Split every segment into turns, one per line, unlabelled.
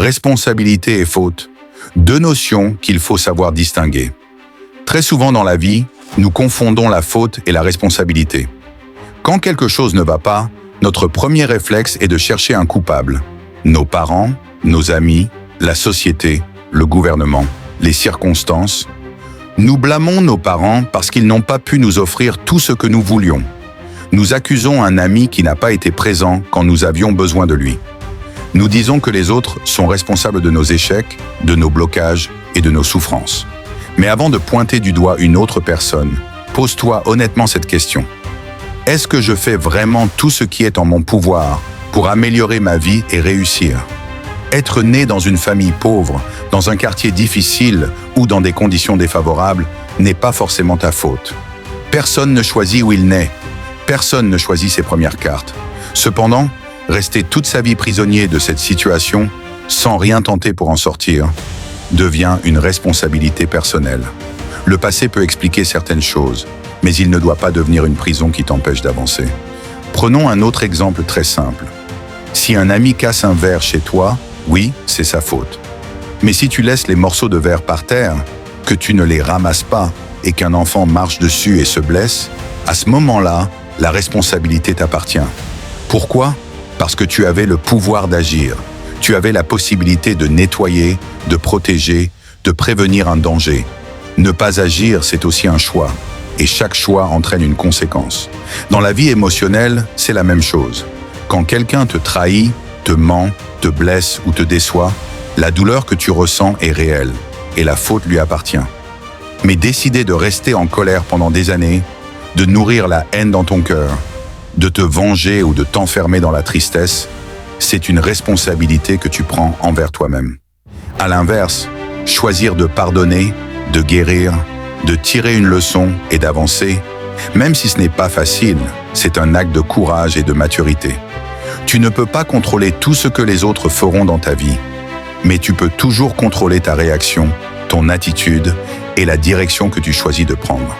Responsabilité et faute, deux notions qu'il faut savoir distinguer. Très souvent dans la vie, nous confondons la faute et la responsabilité. Quand quelque chose ne va pas, notre premier réflexe est de chercher un coupable. Nos parents, nos amis, la société, le gouvernement, les circonstances. Nous blâmons nos parents parce qu'ils n'ont pas pu nous offrir tout ce que nous voulions. Nous accusons un ami qui n'a pas été présent quand nous avions besoin de lui. Nous disons que les autres sont responsables de nos échecs, de nos blocages et de nos souffrances. Mais avant de pointer du doigt une autre personne, pose-toi honnêtement cette question. Est-ce que je fais vraiment tout ce qui est en mon pouvoir pour améliorer ma vie et réussir? Être né dans une famille pauvre, dans un quartier difficile ou dans des conditions défavorables n'est pas forcément ta faute. Personne ne choisit où il naît. Personne ne choisit ses premières cartes. Cependant, rester toute sa vie prisonnier de cette situation, sans rien tenter pour en sortir, devient une responsabilité personnelle. Le passé peut expliquer certaines choses, mais il ne doit pas devenir une prison qui t'empêche d'avancer. Prenons un autre exemple très simple. Si un ami casse un verre chez toi, oui, c'est sa faute. Mais si tu laisses les morceaux de verre par terre, que tu ne les ramasses pas et qu'un enfant marche dessus et se blesse, à ce moment-là, la responsabilité t'appartient. Pourquoi? Parce que tu avais le pouvoir d'agir. Tu avais la possibilité de nettoyer, de protéger, de prévenir un danger. Ne pas agir, c'est aussi un choix. Et chaque choix entraîne une conséquence. Dans la vie émotionnelle, c'est la même chose. Quand quelqu'un te trahit, te ment, te blesse ou te déçoit, la douleur que tu ressens est réelle et la faute lui appartient. Mais décider de rester en colère pendant des années, de nourrir la haine dans ton cœur, de te venger ou de t'enfermer dans la tristesse, c'est une responsabilité que tu prends envers toi-même. À l'inverse, choisir de pardonner, de guérir, de tirer une leçon et d'avancer, même si ce n'est pas facile, c'est un acte de courage et de maturité. Tu ne peux pas contrôler tout ce que les autres feront dans ta vie, mais tu peux toujours contrôler ta réaction, ton attitude et la direction que tu choisis de prendre.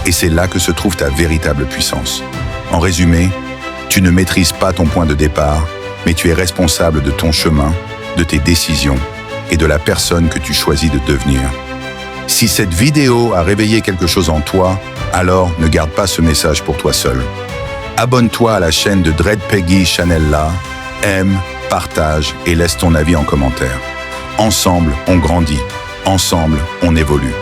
Et c'est là que se trouve ta véritable puissance. En résumé, tu ne maîtrises pas ton point de départ, mais tu es responsable de ton chemin, de tes décisions et de la personne que tu choisis de devenir. Si cette vidéo a réveillé quelque chose en toi, alors ne garde pas ce message pour toi seul. Abonne-toi à la chaîne de Dread Peggy Chanella, aime, partage et laisse ton avis en commentaire. Ensemble, on grandit. Ensemble, on évolue.